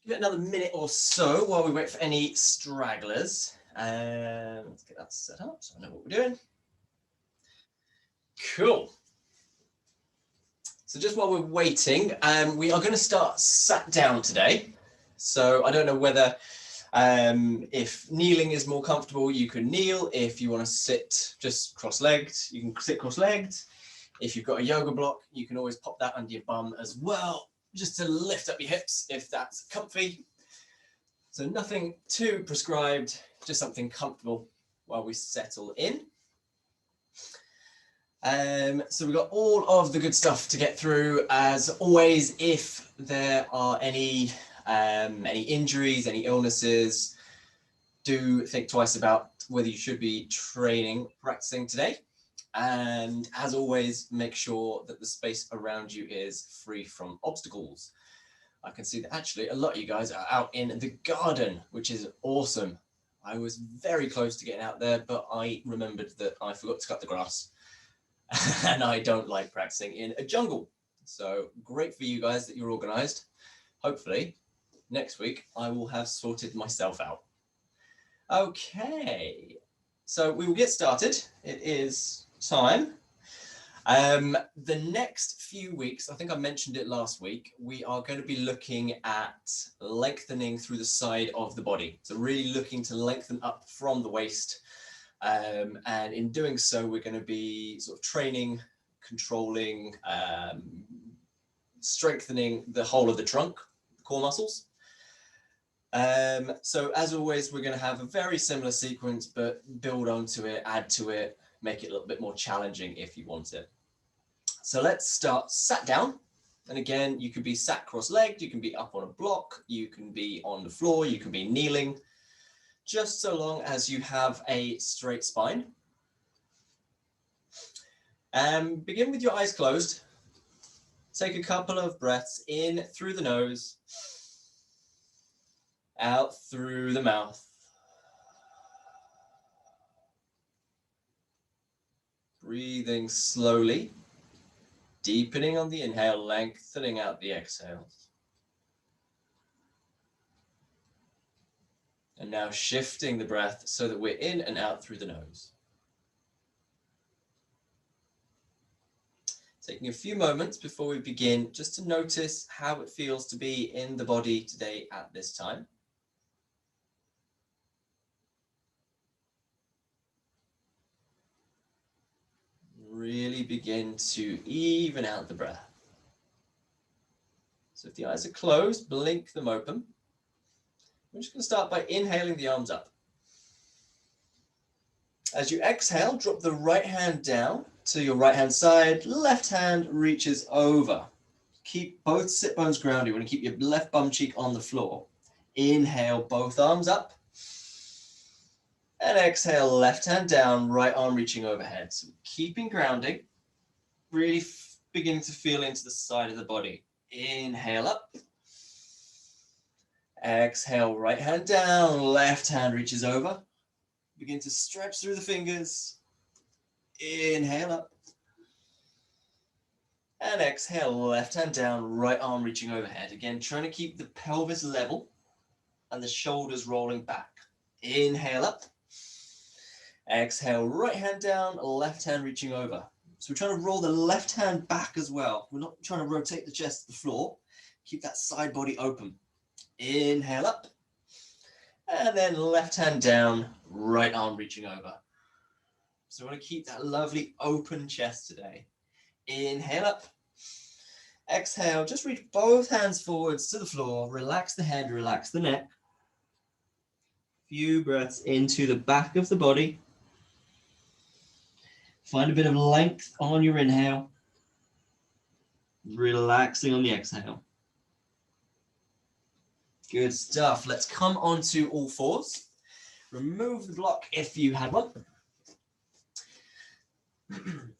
Give it another minute or so while we wait for any stragglers. Let's get that set up so I know what we're doing. Cool. So just while we're waiting, we are going to start sat down today. So I don't know whether if kneeling is more comfortable, you can kneel. If you want to sit just cross-legged, you can sit cross-legged. If you've got a yoga block, you can always pop that under your bum as well, just to lift up your hips if that's comfy. So nothing too prescribed, just something comfortable while we settle in. So we've got all of the good stuff to get through. As always, if there are any injuries, any illnesses, do think twice about whether you should be practicing today. And as always, make sure that the space around you is free from obstacles. I can see that actually a lot of you guys are out in the garden, which is awesome. I was very close to getting out there, but I remembered that I forgot to cut the grass. And I don't like practicing in a jungle. So great for you guys that you're organized. Hopefully next week I will have sorted myself out. Okay, so we will get started. It is time. The next few weeks, I think I mentioned it last week, we are going to be looking at lengthening through the side of the body. So really looking to lengthen up from the waist. And in doing so, we're going to be sort of training, controlling, strengthening the whole of the trunk, the core muscles. So as always, we're going to have a very similar sequence, but build onto it, add to it, make it a little bit more challenging if you want it. So let's start sat down. And again, you can be sat cross-legged, you can be up on a block, you can be on the floor, you can be kneeling, just so long as you have a straight spine. And begin with your eyes closed. Take a couple of breaths in through the nose, out through the mouth. Breathing slowly, deepening on the inhale, lengthening out the exhales. And now shifting the breath so that we're in and out through the nose. Taking a few moments before we begin, just to notice how it feels to be in the body today at this time. Really begin to even out the breath. So if the eyes are closed, blink them open. We're just going to start by inhaling the arms up. As you exhale, drop the right hand down to your right hand side, left hand reaches over. Keep both sit bones grounded. You want to keep your left bum cheek on the floor. Inhale, both arms up. And exhale, left hand down, right arm reaching overhead. So keeping grounding, really beginning to feel into the side of the body. Inhale up. Exhale, right hand down, left hand reaches over. Begin to stretch through the fingers. Inhale up. And exhale, left hand down, right arm reaching overhead. Again, trying to keep the pelvis level and the shoulders rolling back. Inhale up. Exhale, right hand down, left hand reaching over. So we're trying to roll the left hand back as well. We're not trying to rotate the chest to the floor. Keep that side body open. Inhale up. And then left hand down, right arm reaching over. So I want to keep that lovely open chest today. Inhale up. Exhale, just reach both hands forwards to the floor. Relax the head, relax the neck. Few breaths into the back of the body. Find a bit of length on your inhale. Relaxing on the exhale. Good stuff. Let's come onto all fours. Remove the block if you had one.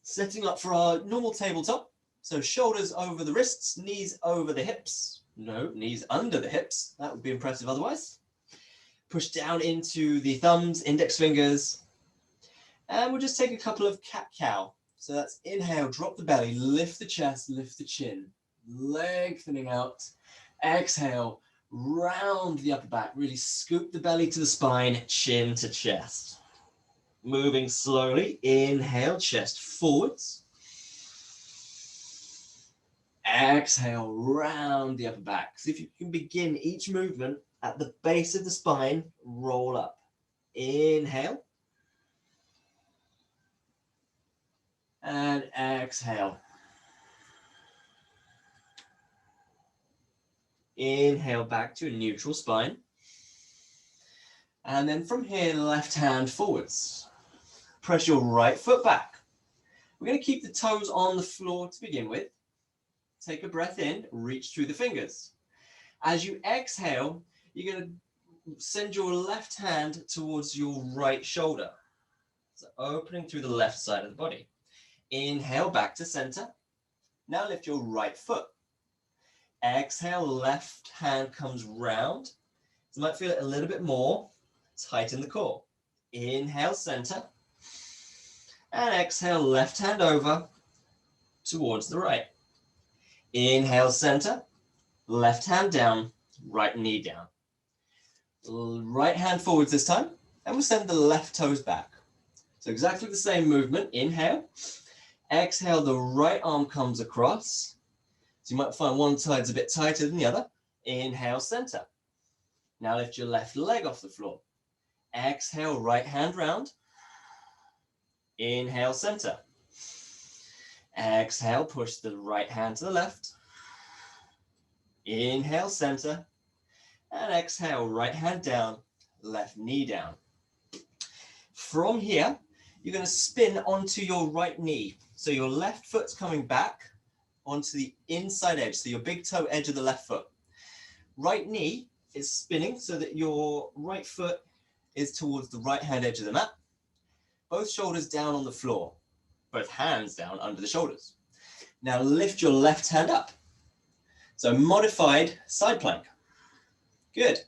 Setting up for our normal tabletop. So shoulders over the wrists, knees over the hips. No, knees under the hips. That would be impressive otherwise. Push down into the thumbs, index fingers. And we'll just take a couple of cat-cow. So that's inhale, drop the belly, lift the chest, lift the chin. Lengthening out. Exhale, round the upper back. Really scoop the belly to the spine, chin to chest. Moving slowly, inhale, chest forwards. Exhale, round the upper back. So if you can begin each movement at the base of the spine, roll up. Inhale. And exhale. Inhale back to a neutral spine. And then from here, left hand forwards. Press your right foot back. We're going to keep the toes on the floor to begin with. Take a breath in, reach through the fingers. As you exhale, you're going to send your left hand towards your right shoulder. So opening through the left side of the body. Inhale back to center. Now lift your right foot. Exhale, left hand comes round. So you might feel it a little bit more. Tighten the core. Inhale, center. And exhale, left hand over towards the right. Inhale, center. Left hand down, right knee down. Right hand forwards this time. And we'll send the left toes back. So exactly the same movement. Inhale. Exhale, the right arm comes across. So you might find one side's a bit tighter than the other. Inhale, center. Now lift your left leg off the floor. Exhale, right hand round. Inhale, center. Exhale, push the right hand to the left. Inhale, center. And exhale, right hand down, left knee down. From here, you're going to spin onto your right knee. So your left foot's coming back onto the inside edge, so your big toe edge of the left foot. Right knee is spinning so that your right foot is towards the right hand edge of the mat. Both shoulders down on the floor, both hands down under the shoulders. Now lift your left hand up. So modified side plank. Good.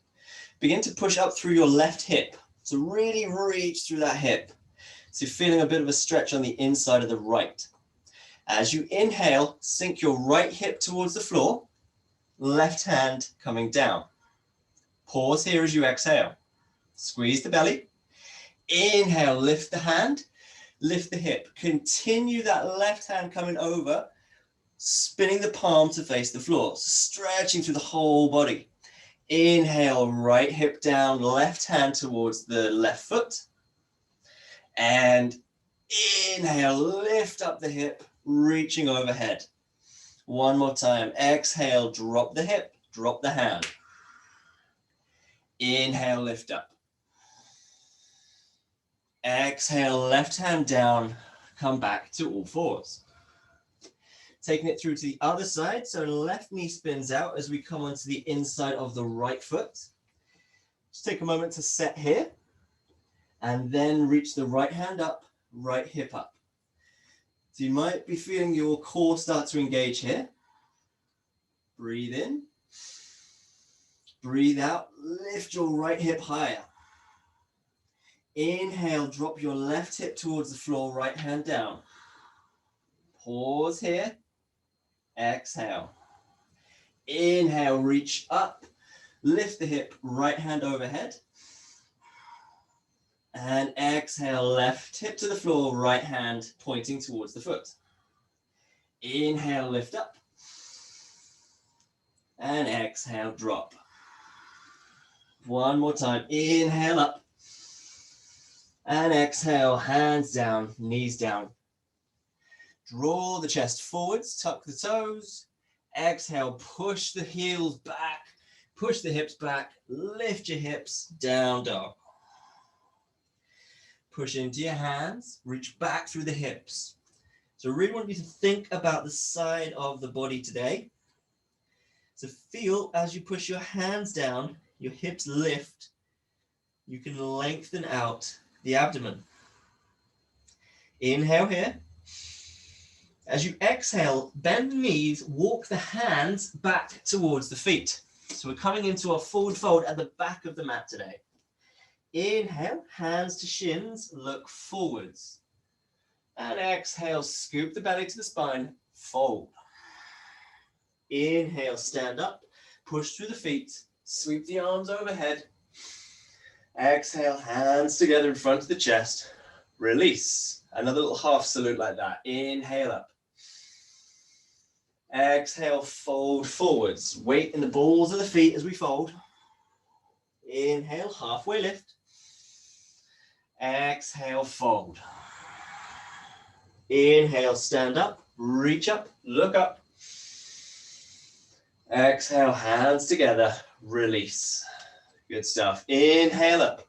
Begin to push up through your left hip. So really reach through that hip. So you're feeling a bit of a stretch on the inside of the right. As you inhale, sink your right hip towards the floor, left hand coming down. Pause here as you exhale. Squeeze the belly. Inhale, lift the hand, lift the hip. Continue that left hand coming over, spinning the palm to face the floor, stretching through the whole body. Inhale, right hip down, left hand towards the left foot. And inhale, lift up the hip, reaching overhead. One more time. Exhale, drop the hip, drop the hand. Inhale, lift up. Exhale, left hand down, come back to all fours. Taking it through to the other side, so left knee spins out as we come onto the inside of the right foot. Just take a moment to set here, and then reach the right hand up, right hip up. So you might be feeling your core start to engage here. Breathe in. Breathe out, lift your right hip higher. Inhale, drop your left hip towards the floor, right hand down. Pause here. Exhale. Inhale, reach up. Lift the hip, right hand overhead. And exhale, left hip to the floor, right hand pointing towards the foot. Inhale, lift up. And exhale, drop. One more time. Inhale up. And exhale, hands down, knees down. Draw the chest forwards, tuck the toes. Exhale, push the heels back, push the hips back, lift your hips, down dog. Push into your hands, reach back through the hips. So I really want you to think about the side of the body today. So feel as you push your hands down, your hips lift, you can lengthen out the abdomen. Inhale here. As you exhale, bend the knees, walk the hands back towards the feet. So we're coming into a forward fold at the back of the mat today. Inhale, hands to shins, look forwards. And exhale, scoop the belly to the spine, fold. Inhale, stand up, push through the feet, Sweep the arms overhead. Exhale, hands together in front of the chest. Release. Another little half salute like that. Inhale up. Exhale, fold forwards. Weight in the balls of the feet as we fold. Inhale, halfway lift. Exhale, fold. Inhale, stand up, reach up, look up. Exhale, hands together, release. Good stuff. Inhale up.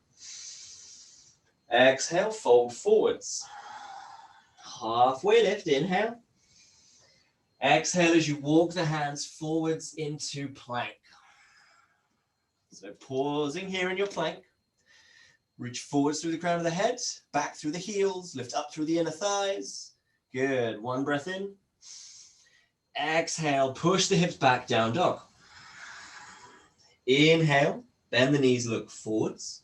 Exhale, fold forwards. Halfway lift, inhale. Exhale as you walk the hands forwards into plank. So pausing here in your plank. Reach forwards through the crown of the head, back through the heels, lift up through the inner thighs. Good. One breath in. Exhale, push the hips back, down dog. Inhale, bend the knees, look forwards.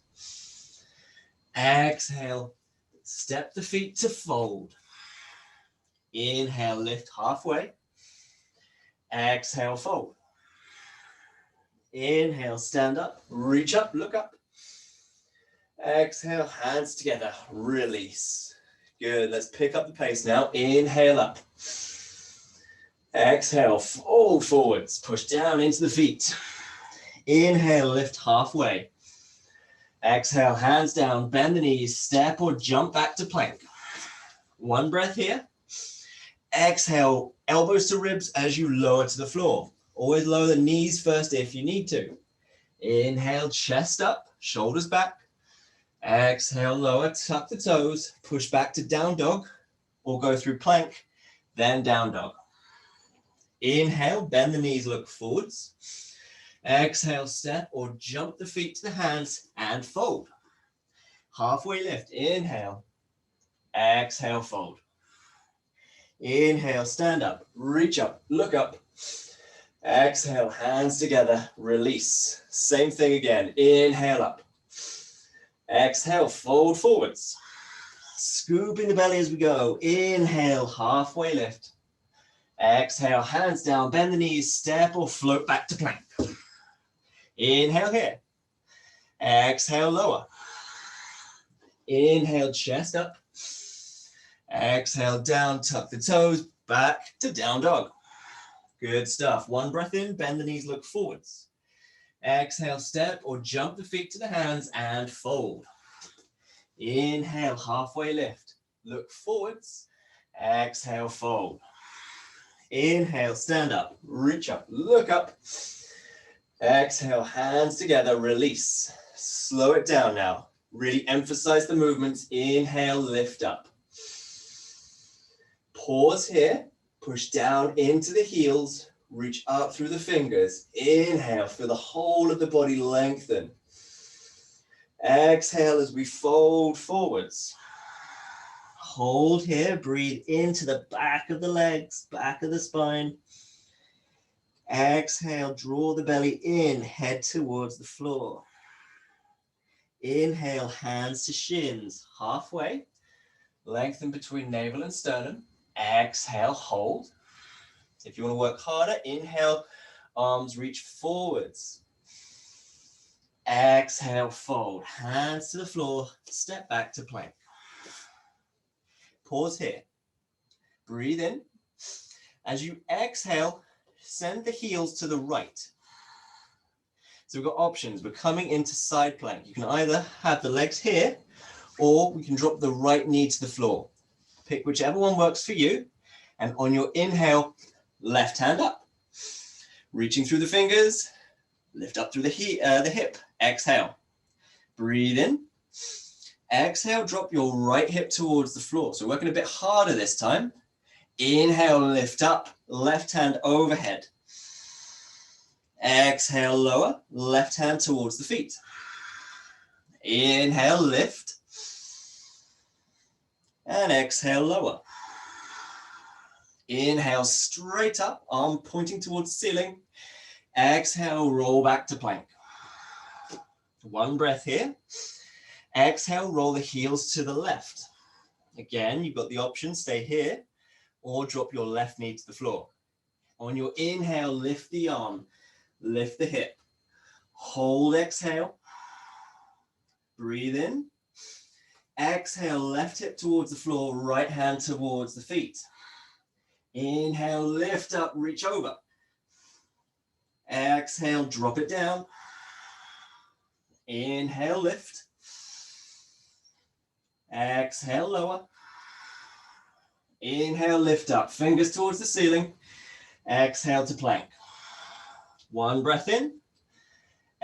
Exhale, step the feet to fold. Inhale, lift halfway. Exhale, fold. Inhale, stand up, reach up, look up. Exhale, hands together, release. Good, let's pick up the pace now. Inhale up. Exhale, fold forwards, push down into the feet. Inhale, lift halfway. Exhale, hands down, bend the knees, step or jump back to plank. One breath here. Exhale, elbows to ribs as you lower to the floor. Always lower the knees first if you need to. Inhale, chest up, shoulders back. Exhale, lower, tuck the toes, push back to down dog, or go through plank, then down dog. Inhale, bend the knees, look forwards. Exhale, step or jump the feet to the hands and fold. Halfway lift, inhale. Exhale, fold. Inhale, stand up, reach up, look up. Exhale, hands together, release. Same thing again, inhale up. Exhale, fold forwards. Scooping the belly as we go. Inhale, halfway lift. Exhale, hands down, bend the knees, step or float back to plank. Inhale here. Exhale, lower. Inhale, chest up. Exhale, down, tuck the toes, back to down dog. Good stuff. One breath in, bend the knees, look forwards. Exhale, step or jump the feet to the hands and fold. Inhale, halfway lift. Look forwards. Exhale, fold. Inhale, stand up, reach up, look up. Exhale, hands together, release. Slow it down now. Really emphasize the movements. Inhale, lift up. Pause here, push down into the heels, reach up through the fingers. Inhale, feel the whole of the body lengthen. Exhale as we fold forwards. Hold here, breathe into the back of the legs, back of the spine. Exhale, draw the belly in, head towards the floor. Inhale, hands to shins, halfway. Lengthen between navel and sternum. Exhale, hold. If you want to work harder, inhale, arms reach forwards. Exhale, fold. Hands to the floor, step back to plank. Pause here. Breathe in. As you exhale, send the heels to the right. So we've got options. We're coming into side plank. You can either have the legs here, or we can drop the right knee to the floor. Pick whichever one works for you. And on your inhale, left hand up. Reaching through the fingers, lift up through the hip. Exhale. Breathe in. Exhale, drop your right hip towards the floor. So working a bit harder this time. Inhale, lift up, left hand overhead. Exhale, lower, left hand towards the feet. Inhale, lift. And exhale, lower. Inhale, straight up, arm pointing towards the ceiling. Exhale, roll back to plank. One breath here. Exhale, roll the heels to the left. Again, you've got the option, stay here, or drop your left knee to the floor. On your inhale, lift the arm, lift the hip. Hold, exhale. Breathe in. Exhale, left hip towards the floor, right hand towards the feet. Inhale, lift up, reach over. Exhale, drop it down. Inhale, lift. Exhale, lower. Inhale, lift up, fingers towards the ceiling. Exhale to plank. One breath in.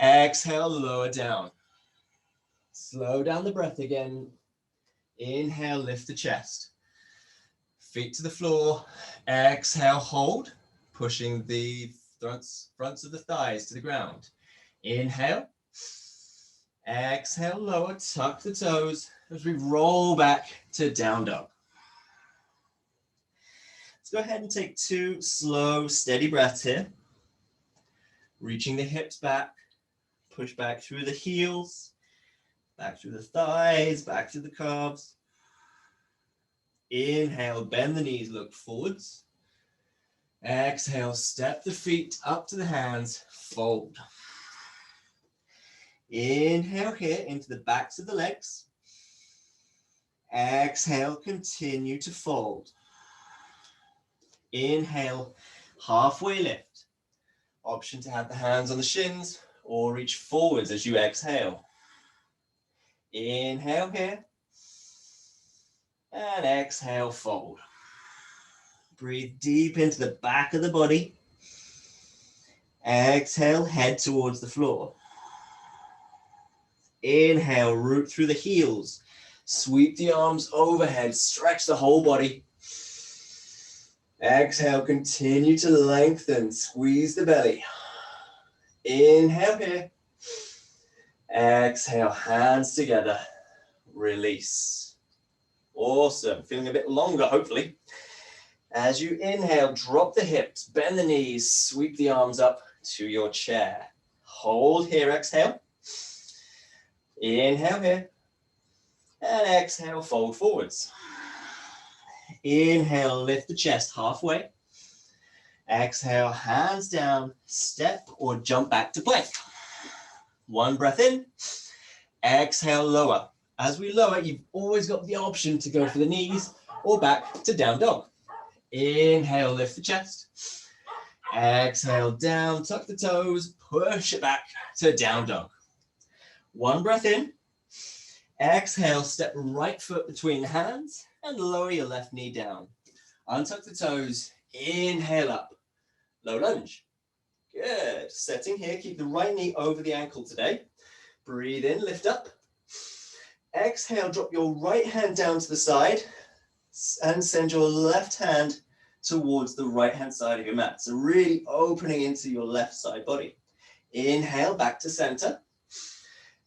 Exhale, lower down. Slow down the breath again. Inhale, lift the chest. Feet to the floor. Exhale, hold. Pushing the fronts of the thighs to the ground. Inhale. Exhale, lower, tuck the toes as we roll back to down dog. Let's go ahead and take 2 slow, steady breaths here. Reaching the hips back, push back through the heels, back through the thighs, back to the calves. Inhale, bend the knees, look forwards. Exhale, step the feet up to the hands, fold. Inhale here into the backs of the legs. Exhale, continue to fold. Inhale, halfway lift. Option to have the hands on the shins or reach forwards as you exhale. Inhale here. And exhale, fold. Breathe deep into the back of the body. Exhale, head towards the floor. Inhale, root through the heels. Sweep the arms overhead, stretch the whole body. Exhale, continue to lengthen, squeeze the belly. Inhale here. Exhale, hands together, release. Awesome, feeling a bit longer, hopefully. As you inhale, drop the hips, bend the knees, sweep the arms up to your chair. Hold here, exhale. Inhale here. And exhale, fold forwards. Inhale, lift the chest halfway. Exhale, hands down, step or jump back to plank. One breath in. Exhale, lower. As we lower, you've always got the option to go for the knees or back to down dog. Inhale, lift the chest. Exhale, down, tuck the toes, push it back to down dog. One breath in. Exhale, step right foot between the hands and lower your left knee down. Untuck the toes, inhale up, low lunge. Good, setting here, keep the right knee over the ankle today. Breathe in, lift up. Exhale, drop your right hand down to the side and send your left hand towards the right hand side of your mat. So really opening into your left side body. Inhale, back to center.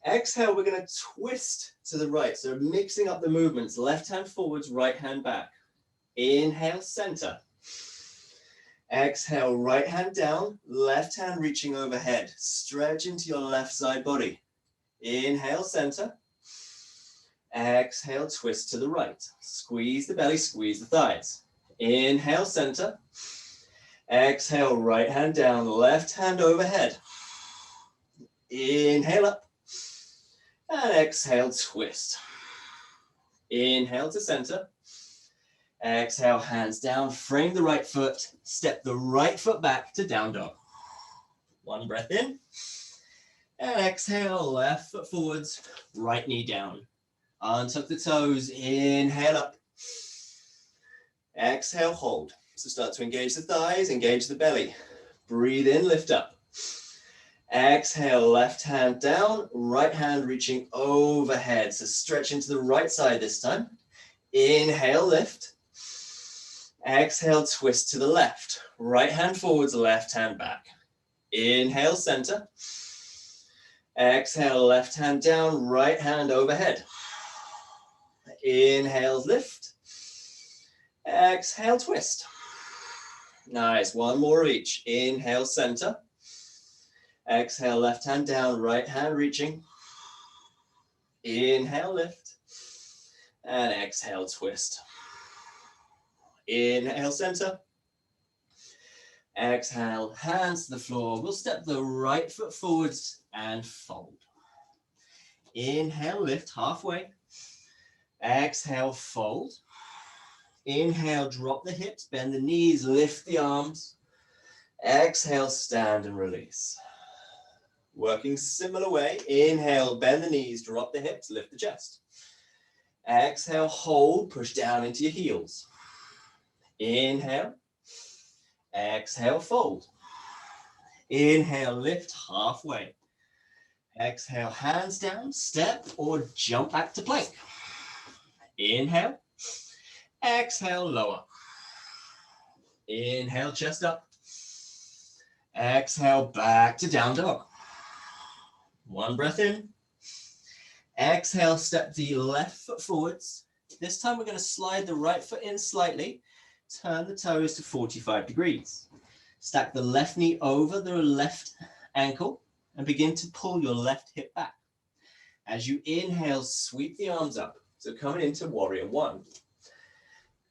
Exhale, we're going to twist to the right. So mixing up the movements, left hand forwards, right hand back. Inhale, center. Exhale, right hand down, left hand reaching overhead. Stretch into your left side body. Inhale, center. Exhale, twist to the right. Squeeze the belly, squeeze the thighs. Inhale, center. Exhale, right hand down, left hand overhead. Inhale up. And exhale, twist. Inhale to center. Exhale, hands down, frame the right foot, step the right foot back to down dog. One breath in. And exhale, left foot forwards, right knee down. Untuck the toes, inhale up. Exhale, hold. So start to engage the thighs, engage the belly. Breathe in, lift up. Exhale, left hand down, right hand reaching overhead. So stretch into the right side this time. Inhale, lift. Exhale, twist to the left. Right hand forwards, left hand back. Inhale, center. Exhale, left hand down, right hand overhead. Inhale, lift. Exhale, twist. Nice, one more of each. Inhale, center. Exhale, left hand down, right hand reaching. Inhale, lift. And exhale, twist. Inhale, center. Exhale, hands to the floor. We'll step the right foot forwards and fold. Inhale, lift halfway. Exhale, fold. Inhale, drop the hips, bend the knees, lift the arms. Exhale, stand and release. Working similar way. Inhale, bend the knees, drop the hips, lift the chest. Exhale, hold, push down into your heels. Inhale. Exhale, fold. Inhale, lift halfway. Exhale, hands down, step or jump back to plank. Inhale. Exhale, lower. Inhale, chest up. Exhale, back to down dog. One breath in. Exhale, step the left foot forwards. This time we're going to slide the right foot in slightly. Turn the toes to 45 degrees. Stack the left knee over the left ankle and begin to pull your left hip back. As you inhale, sweep the arms up. So coming into warrior one.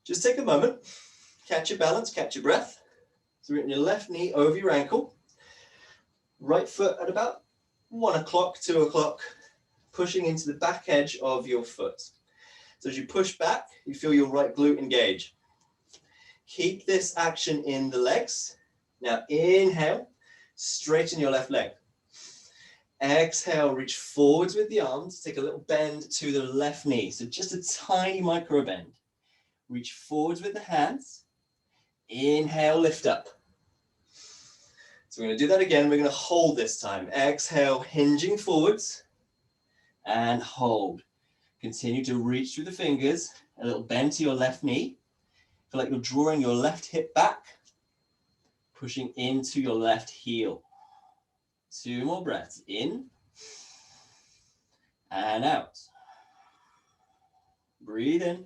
Just take a moment, catch your balance, catch your breath. So we're getting your left knee over your ankle. Right foot at about 1 o'clock, 2 o'clock, pushing into the back edge of your foot. So as you push back, you feel your right glute engage. Keep this action in the legs. Now inhale, straighten your left leg. Exhale, reach forwards with the arms. Take a little bend to the left knee. So just a tiny micro bend. Reach forwards with the hands. Inhale, lift up. So we're going to do that again. We're going to hold this time. Exhale, hinging forwards. And hold. Continue to reach through the fingers. A little bend to your left knee. Feel like you're drawing your left hip back. Pushing into your left heel. 2 more breaths. In. And out. Breathe in.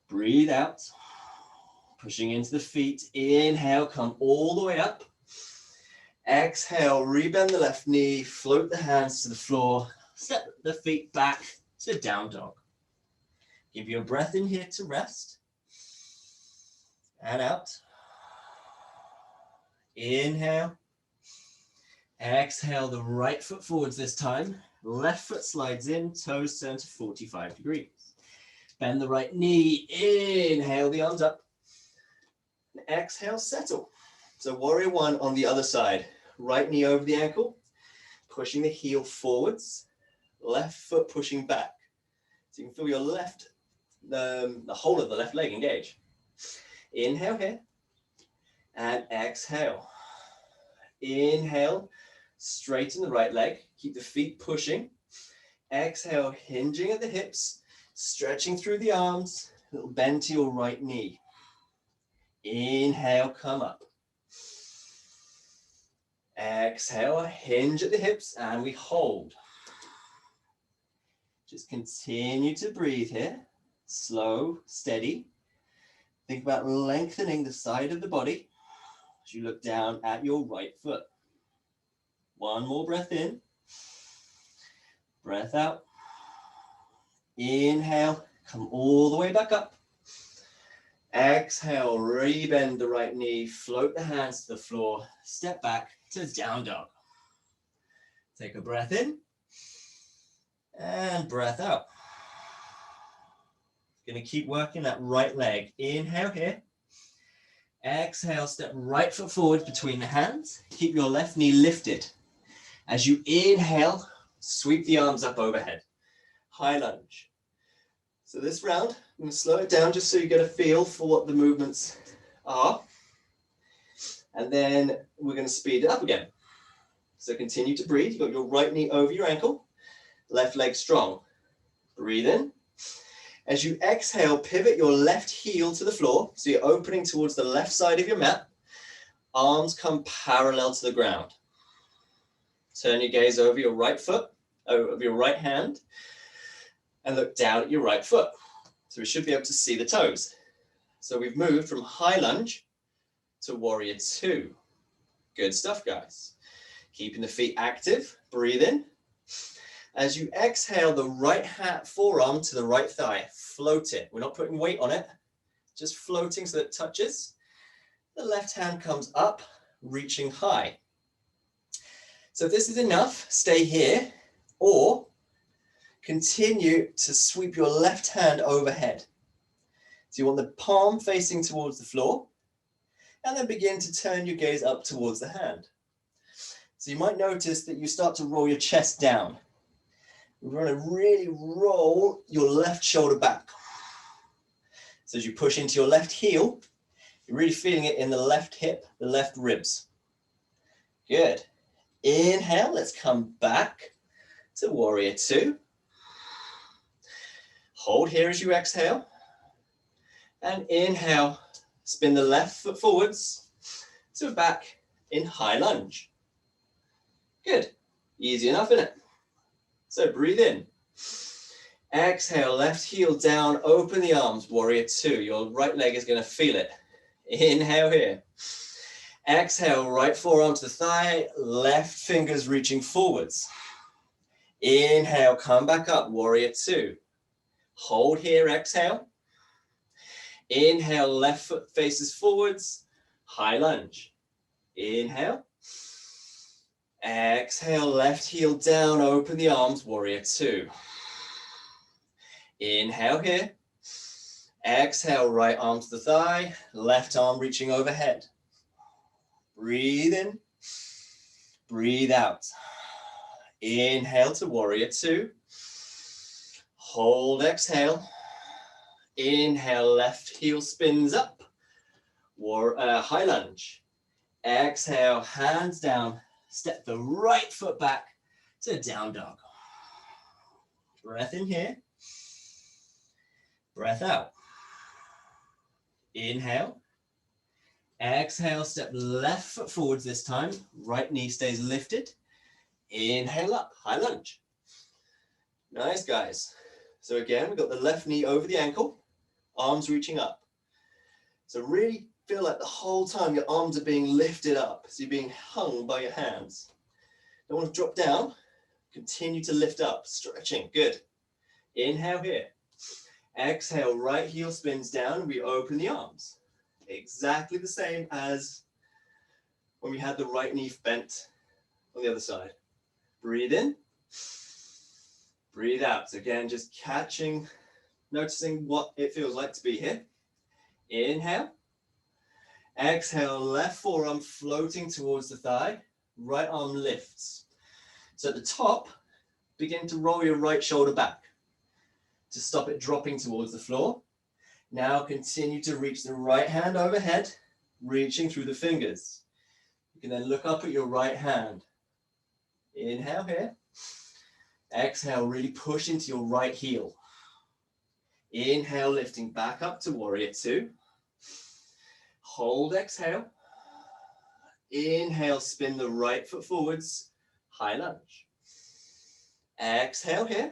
Breathe out. Pushing into the feet. Inhale, come all the way up. Exhale, rebend the left knee, float the hands to the floor, step the feet back to down dog. Give your breath in here to rest. And out. Inhale. Exhale, the right foot forwards this time. Left foot slides in, toes turn to 45 degrees. Bend the right knee, inhale the arms up. Exhale, settle. So warrior one on the other side. Right knee over the ankle, pushing the heel forwards, left foot pushing back. So you can feel your left, the whole of the left leg engage. Inhale here, and exhale. Inhale, straighten the right leg, keep the feet pushing. Exhale, hinging at the hips, stretching through the arms, a little bend to your right knee. Inhale, come up. Exhale, hinge at the hips, and we hold. Just continue to breathe here. Slow, steady. Think about lengthening the side of the body as you look down at your right foot. One more breath in. Breath out. Inhale, come all the way back up. Exhale, rebend the right knee, float the hands to the floor, step back to down dog. Take a breath in and breath out. Going to keep working that right leg. Inhale here. Exhale, step right foot forward between the hands. Keep your left knee lifted. As you inhale, sweep the arms up overhead. High lunge. So this round, I'm going to slow it down just so you get a feel for what the movements are. And then we're going to speed it up again. So continue to breathe. You've got your right knee over your ankle, left leg strong. Breathe in. As you exhale, pivot your left heel to the floor. So you're opening towards the left side of your mat. Arms come parallel to the ground. Turn your gaze over your right foot, over your right hand, and look down at your right foot. So we should be able to see the toes. So we've moved from high lunge to warrior two. Good stuff, guys. Keeping the feet active, breathe in. As you exhale, the right forearm to the right thigh, float it. We're not putting weight on it, just floating so that it touches. The left hand comes up, reaching high. So if this is enough, stay here, or continue to sweep your left hand overhead. So you want the palm facing towards the floor, and then begin to turn your gaze up towards the hand. So you might notice that you start to roll your chest down. You want to really roll your left shoulder back. So as you push into your left heel, you're really feeling it in the left hip, the left ribs. Good. Inhale, let's come back to warrior two. Hold here as you exhale. And inhale, spin the left foot forwards to back in high lunge. Good. Easy enough, isn't it? So breathe in. Exhale, left heel down, open the arms, warrior two. Your right leg is going to feel it. Inhale here. Exhale, right forearm to the thigh, left fingers reaching forwards. Inhale, come back up, warrior two. Hold here, exhale. Inhale, left foot faces forwards, high lunge. Inhale. Exhale, left heel down, open the arms, warrior two. Inhale here. Exhale, right arm to the thigh, left arm reaching overhead. Breathe in, breathe out. Inhale to warrior two. Hold, exhale. Inhale, left heel spins up. High lunge. Exhale, hands down. Step the right foot back to down dog. Breath in here. Breath out. Inhale. Exhale, step left foot forwards this time. Right knee stays lifted. Inhale up, high lunge. Nice, guys. So again, we've got the left knee over the ankle, arms reaching up. So really feel like the whole time your arms are being lifted up. So you're being hung by your hands. Don't want to drop down. Continue to lift up, stretching. Good. Inhale here. Exhale, right heel spins down. We open the arms. Exactly the same as when we had the right knee bent on the other side. Breathe in. Breathe out. So again, just catching, noticing what it feels like to be here. Inhale. Exhale, left forearm floating towards the thigh. Right arm lifts. So at the top, begin to roll your right shoulder back to stop it dropping towards the floor. Now continue to reach the right hand overhead, reaching through the fingers. You can then look up at your right hand. Inhale here. Exhale, really push into your right heel. Inhale, lifting back up to warrior two. Hold, exhale. Inhale, spin the right foot forwards, high lunge. Exhale here.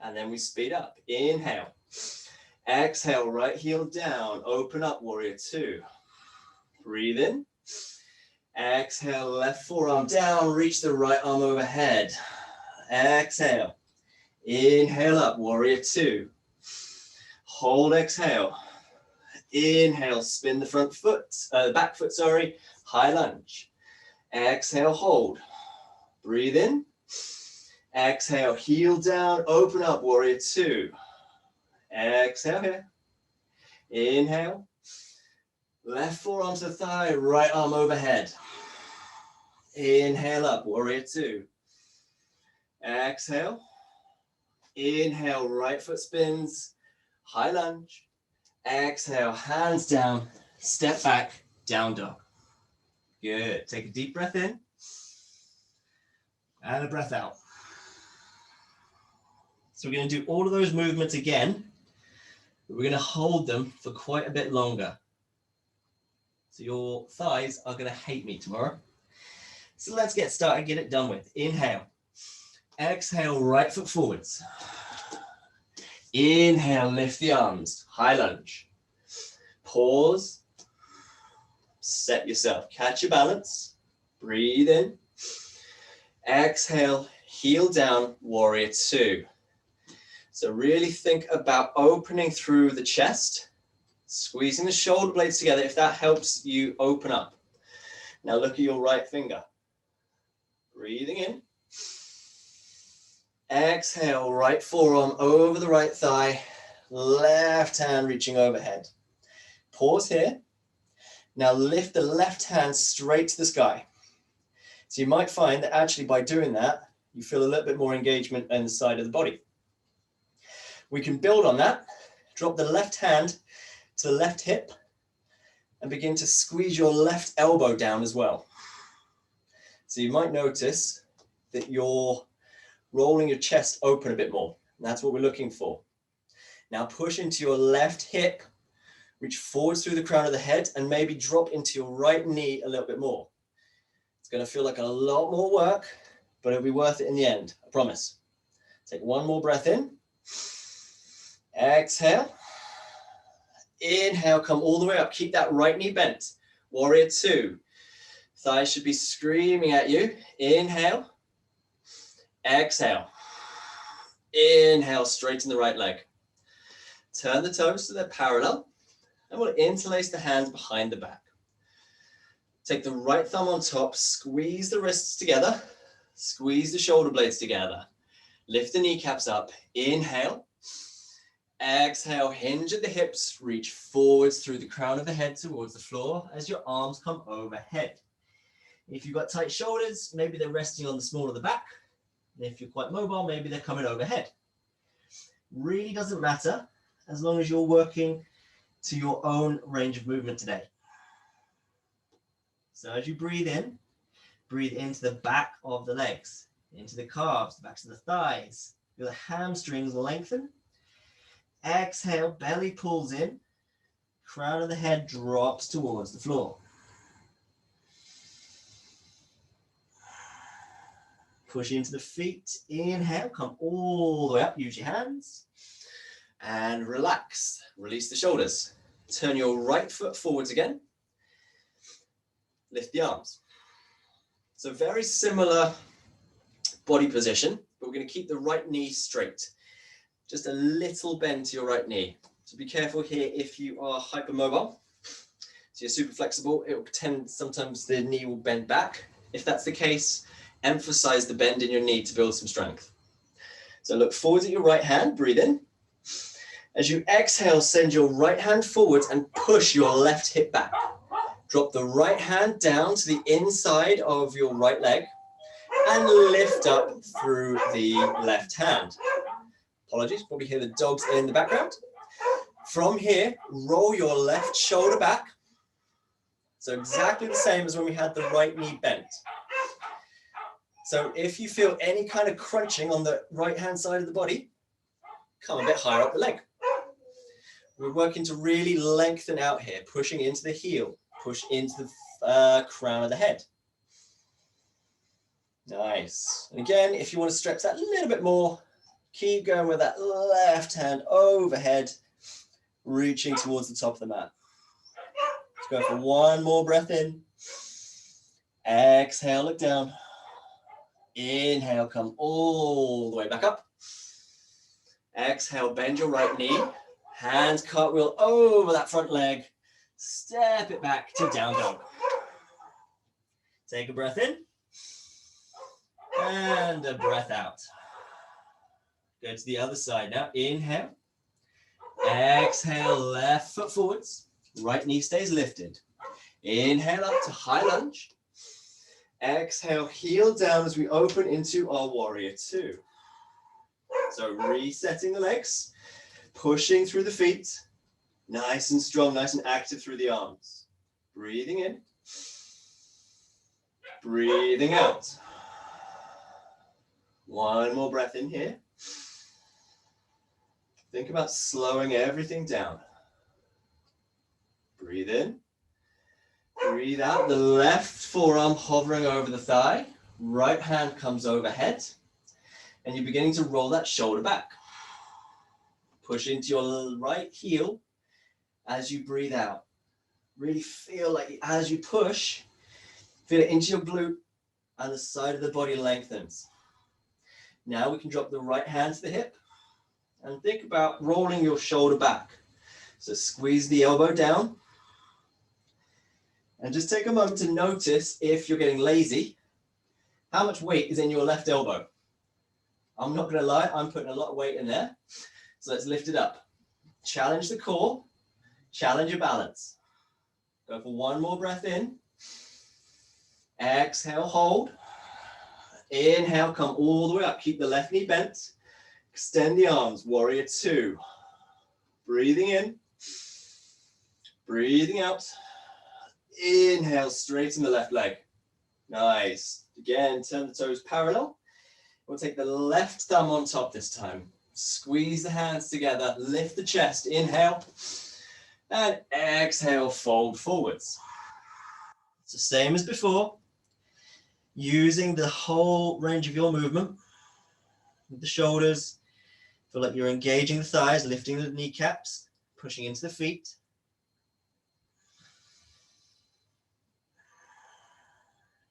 And then we speed up. Inhale. Exhale, right heel down, open up, warrior two. Breathe in. Exhale, left forearm down, reach the right arm overhead. Exhale. Inhale up, warrior two. Hold, exhale. Inhale, spin the front foot, back foot, sorry, high lunge. Exhale, hold. Breathe in. Exhale, heel down, open up, warrior two. Exhale here. Inhale. Left forearm to the thigh, right arm overhead. Inhale up, warrior two. Exhale. Inhale, right foot spins, high lunge. Exhale, hands down, step back, down dog. Good. Take a deep breath in and a breath out. So we're going to do all of those movements again. We're going to hold them for quite a bit longer. So your thighs are going to hate me tomorrow. So let's get started, get it done with. Inhale. Exhale, right foot forwards. Inhale, lift the arms, high lunge. Pause. Set yourself, catch your balance. Breathe in. Exhale, heel down, warrior two. So really think about opening through the chest, squeezing the shoulder blades together if that helps you open up. Now look at your right finger. Breathing in. Exhale, right forearm over the right thigh, left hand reaching overhead. Pause here. Now lift the left hand straight to the sky. So you might find that actually by doing that, you feel a little bit more engagement in the side of the body. We can build on that. Drop the left hand to the left hip and begin to squeeze your left elbow down as well. So you might notice that you're rolling your chest open a bit more. And that's what we're looking for. Now push into your left hip, reach forwards through the crown of the head, and maybe drop into your right knee a little bit more. It's going to feel like a lot more work, but it'll be worth it in the end, I promise. Take one more breath in. Exhale. Inhale, come all the way up. Keep that right knee bent. Warrior two. Thighs should be screaming at you. Inhale. Exhale. Inhale, straighten the right leg. Turn the toes so they're parallel. And we'll interlace the hands behind the back. Take the right thumb on top, squeeze the wrists together, squeeze the shoulder blades together. Lift the kneecaps up. Inhale. Exhale, hinge at the hips, reach forwards through the crown of the head towards the floor as your arms come overhead. If you've got tight shoulders, maybe they're resting on the small of the back. And if you're quite mobile, maybe they're coming overhead. Really doesn't matter as long as you're working to your own range of movement today. So as you breathe into the back of the legs, into the calves, the backs of the thighs. Feel the hamstrings lengthen. Exhale, belly pulls in, crown of the head drops towards the floor. Push into the feet, inhale, come all the way up, use your hands, and relax, release the shoulders. Turn your right foot forwards again, lift the arms. So very similar body position, but we're going to keep the right knee straight. Just a little bend to your right knee. So be careful here if you are hypermobile. So you're super flexible, it will tend, sometimes the knee will bend back. If that's the case, emphasize the bend in your knee to build some strength. So look forwards at your right hand, breathe in. As you exhale, send your right hand forwards and push your left hip back. Drop the right hand down to the inside of your right leg and lift up through the left hand. Apologies, probably hear the dogs in the background. From here, roll your left shoulder back. So exactly the same as when we had the right knee bent. So if you feel any kind of crunching on the right-hand side of the body, come a bit higher up the leg. We're working to really lengthen out here, pushing into the heel, push into the crown of the head. Nice. And again, if you want to stretch that a little bit more, keep going with that left hand overhead, reaching towards the top of the mat. Let's go for one more breath in. Exhale, look down. Inhale, come all the way back up. Exhale, bend your right knee. Hands cartwheel over that front leg. Step it back to down dog. Take a breath in. And a breath out. Go to the other side now. Inhale. Exhale, left foot forwards. Right knee stays lifted. Inhale up to high lunge. Exhale, heel down as we open into our warrior two. So resetting the legs, pushing through the feet, nice and strong, nice and active through the arms. Breathing in, breathing out. One more breath in here. Think about slowing everything down. Breathe in. Breathe out, the left forearm hovering over the thigh, right hand comes overhead, and you're beginning to roll that shoulder back. Push into your right heel as you breathe out. Really feel like as you push, feel it into your glute and the side of the body lengthens. Now we can drop the right hand to the hip and think about rolling your shoulder back. So squeeze the elbow down. And just take a moment to notice if you're getting lazy, How much weight is in your left elbow? I'm not going to lie, I'm putting a lot of weight in there. So let's lift it up. Challenge the core, challenge your balance. Go for one more breath in. Exhale, hold. Inhale, come all the way up. Keep the left knee bent. Extend the arms, warrior two. Breathing in, breathing out. Inhale, straighten the left leg. Nice. Again, turn the toes parallel. We'll take the left thumb on top this time. Squeeze the hands together, lift the chest, inhale, and exhale, fold forwards. It's the same as before, using the whole range of your movement with the shoulders. Feel like you're engaging the thighs, lifting the kneecaps, pushing into the feet.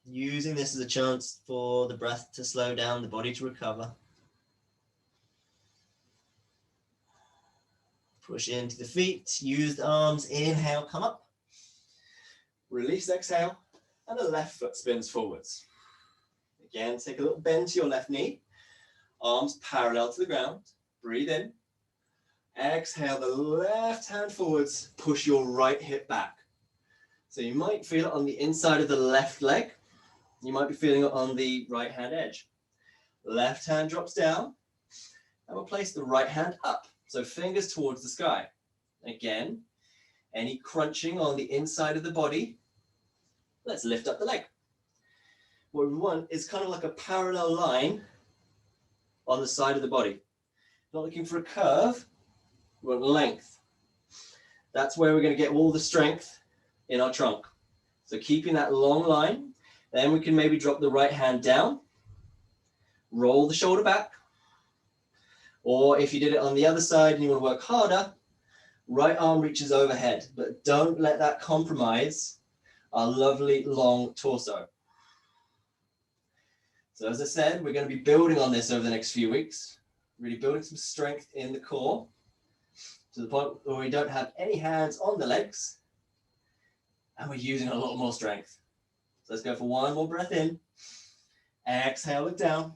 Using this as a chance for the breath to slow down, the body to recover. Push into the feet, use the arms, inhale, come up. Release, exhale, and the left foot spins forwards. Again, take a little bend to your left knee, arms parallel to the ground. Breathe in. Exhale, the left hand forwards, push your right hip back. So you might feel it on the inside of the left leg. You might be feeling it on the right hand edge. Left hand drops down, and we'll place the right hand up. So fingers towards the sky. Again, any crunching on the inside of the body, let's lift up the leg. What we want is kind of like a parallel line on the side of the body. Not looking for a curve, we want length. That's where we're going to get all the strength in our trunk. So keeping that long line, then we can maybe drop the right hand down, roll the shoulder back, or if you did it on the other side and you want to work harder, right arm reaches overhead, but don't let that compromise our lovely long torso. So as I said, we're going to be building on this over the next few weeks, really building some strength in the core to the point where we don't have any hands on the legs and we're using a lot more strength. So let's go for one more breath in. Exhale, look down.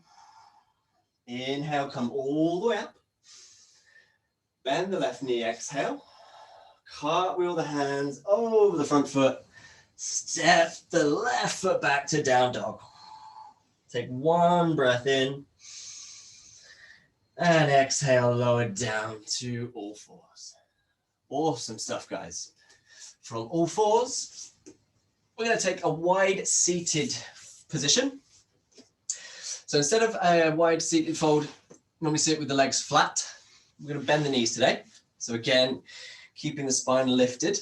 Inhale, come all the way up. Bend the left knee, exhale. Cartwheel the hands over the front foot. Step the left foot back to down dog. Take one breath in. And exhale, lower down to all fours. Awesome stuff, guys. From all fours, we're going to take a wide seated position. So instead of a wide seated fold, when we sit with the legs flat, we're going to bend the knees today. So again, keeping the spine lifted,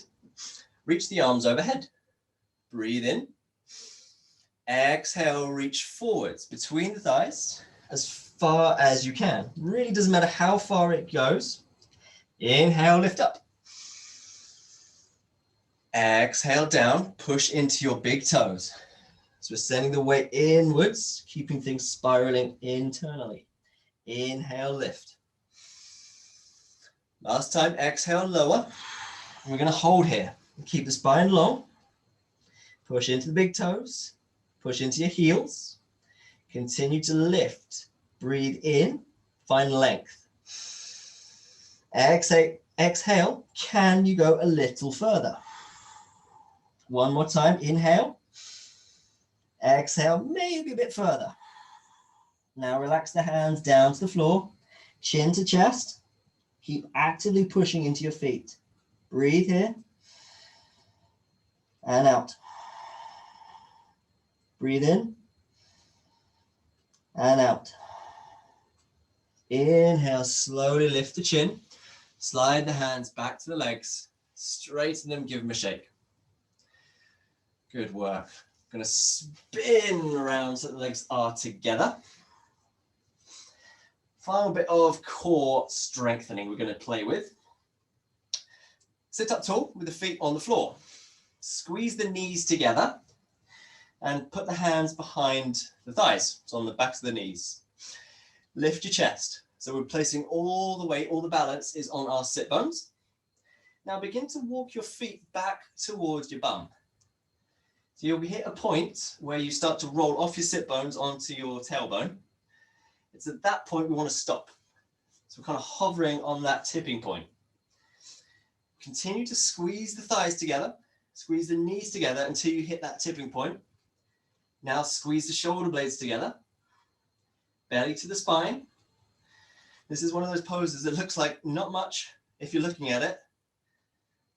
reach the arms overhead. Breathe in. Exhale, reach forwards between the thighs as far as you can. Really doesn't matter how far it goes. Inhale, lift up. Exhale down, push into your big toes. So we're sending the weight inwards, keeping things spiraling internally. Inhale, lift. Last time, exhale, lower. We're going to hold here. Keep the spine long. Push into the big toes. Push into your heels. Continue to lift. Breathe in. Find length. Exhale. Can you go a little further? One more time. Inhale. Exhale, maybe a bit further. Now relax the hands down to the floor. Chin to chest. Keep actively pushing into your feet. Breathe here. And out. Breathe in. And out. Inhale, slowly lift the chin. Slide the hands back to the legs. Straighten them, give them a shake. Good work. Going to spin around so the legs are together. Final bit of core strengthening we're going to play with. Sit up tall with the feet on the floor. Squeeze the knees together and put the hands behind the thighs, so on the backs of the knees. Lift your chest. So we're placing all the weight, all the balance is on our sit bones. Now begin to walk your feet back towards your bum. So So you'll hit a point where you start to roll off your sit bones onto your tailbone. It's at that point we want to stop. So we're kind of hovering on that tipping point. Continue to squeeze the thighs together, squeeze the knees together until you hit that tipping point. Now squeeze the shoulder blades together, belly to the spine. This is one of those poses that looks like not much if you're looking at it,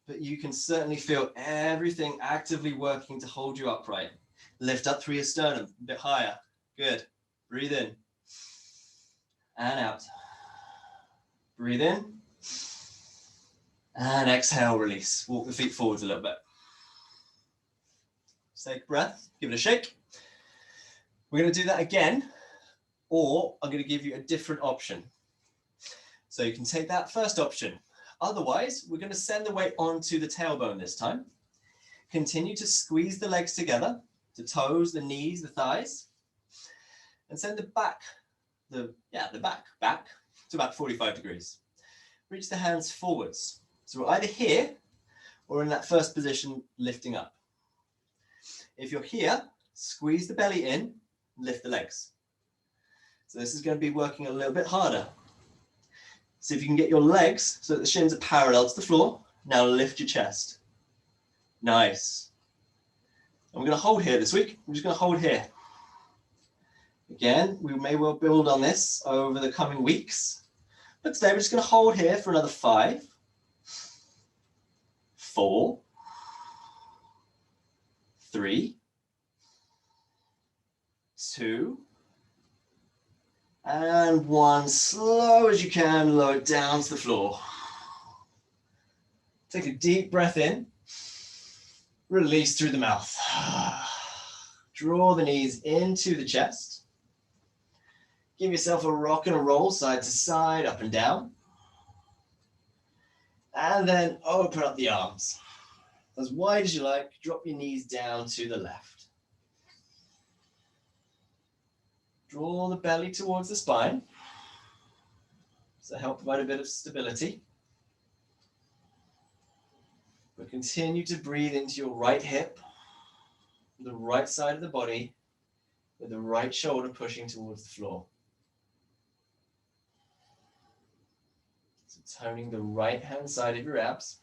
but you can certainly feel everything actively working to hold you upright. Lift up through your sternum, a bit higher. Good. Breathe in and out. Breathe in and exhale, release. Walk the feet forwards a little bit. Take a breath, give it a shake. We're going to do that again, or I'm going to give you a different option. So you can take that first option. Otherwise, we're going to send the weight onto the tailbone this time. Continue to squeeze the legs together, the toes, the knees, the thighs, and send the back, back to about 45 degrees. Reach the hands forwards. So we're either here or in that first position, lifting up. If you're here, squeeze the belly in, lift the legs. So this is going to be working a little bit harder. See if you can get your legs so that the shins are parallel to the floor. Now lift your chest. Nice. And we're going to hold here this week. We're just going to hold here. Again, we may well build on this over the coming weeks. But today we're just going to hold here for another 5, 4, 3, 2, and 1. Slow as you can, lower it down to the floor. Take a deep breath in. Release through the mouth. Draw the knees into the chest. Give yourself a rock and a roll, side to side, up and down. And then open up the arms. As wide as you like, drop your knees down to the left. Draw the belly towards the spine. So help provide a bit of stability. But continue to breathe into your right hip, the right side of the body, with the right shoulder pushing towards the floor. So toning the right hand side of your abs.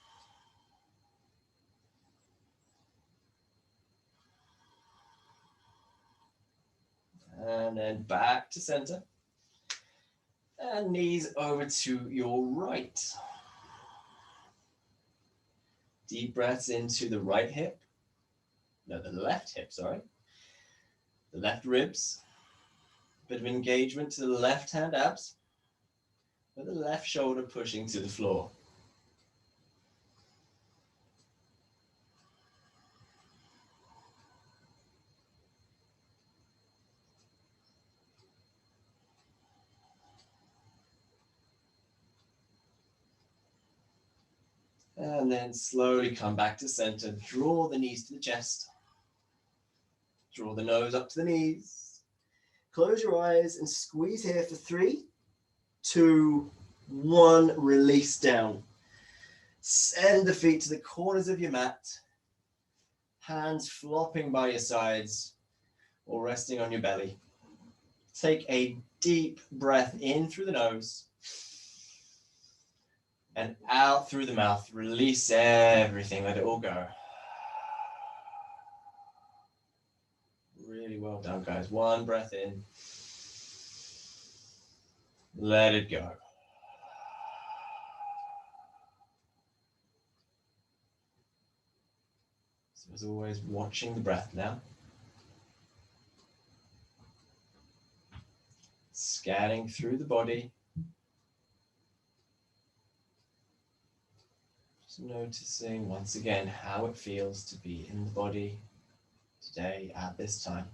And then back to center. And knees over to your right. Deep breaths into the right hip. No, the left hip, sorry. The left ribs. Bit of engagement to the left hand abs. With the left shoulder pushing to the floor. And then slowly come back to center. Draw the knees to the chest. Draw the nose up to the knees. Close your eyes and squeeze here for 3, 2, 1. Release down. Send the feet to the corners of your mat. Hands flopping by your sides or resting on your belly. Take a deep breath in through the nose. And out through the mouth. Release everything. Let it all go. Really well done, guys. 1 breath in. Let it go. So as always, watching the breath now. Scanning through the body. Just noticing once again how it feels to be in the body today at this time.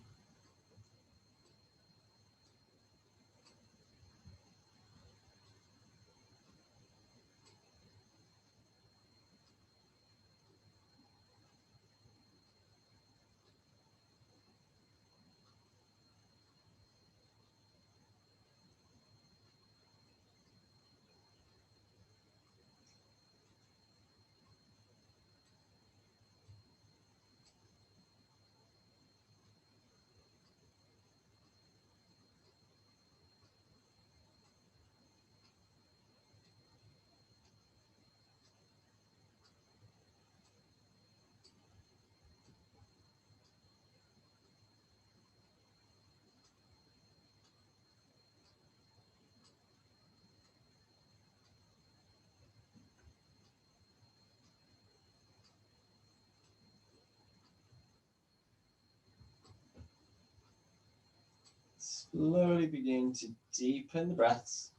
slowly begin to deepen the breaths,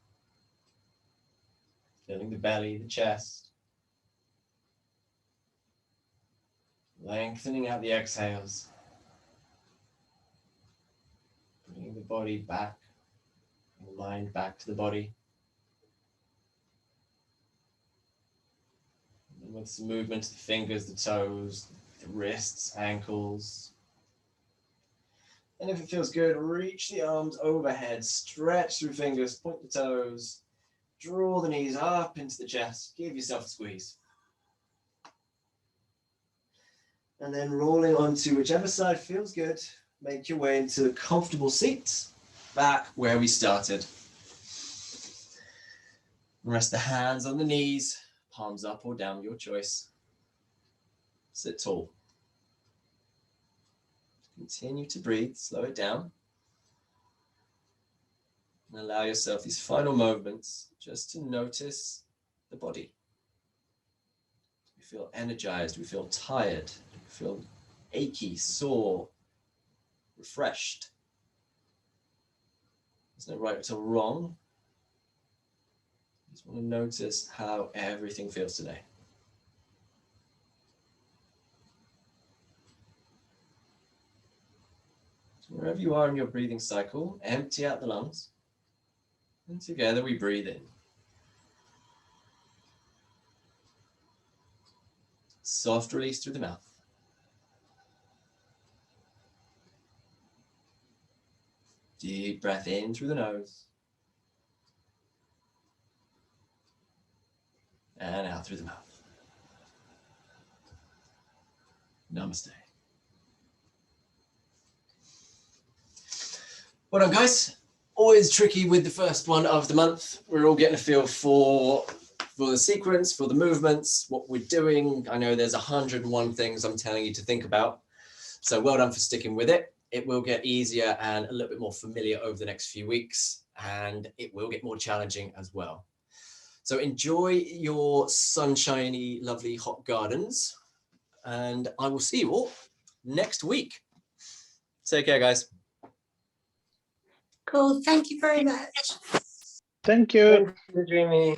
filling the belly, the chest, lengthening out the exhales, bringing the body back, the mind back to the body. And with some movement of the fingers, the toes, the wrists, ankles. And if it feels good, reach the arms overhead, stretch through fingers, point the toes, draw the knees up into the chest, give yourself a squeeze. And then rolling onto whichever side feels good, make your way into a comfortable seat, back where we started. Rest the hands on the knees, palms up or down, your choice. Sit tall. Continue to breathe, slow it down. And allow yourself these final moments just to notice the body. We feel energized, we feel tired, we feel achy, sore, refreshed. There's no right or wrong. Just want to notice how everything feels today. So wherever you are in your breathing cycle, empty out the lungs. And together we breathe in. Soft release through the mouth. Deep breath in through the nose. And out through the mouth. Namaste. Well done, guys. Always tricky with the first one of the month. We're all getting a feel for the sequence, for the movements, what we're doing. I know there's 101 things I'm telling you to think about. So well done for sticking with it. It will get easier and a little bit more familiar over the next few weeks, and it will get more challenging as well. So enjoy your sunshiny, lovely hot gardens, and I will see you all next week. Take care, guys. Cool. Thank you very much. Thank you. Thank you, Dreamy.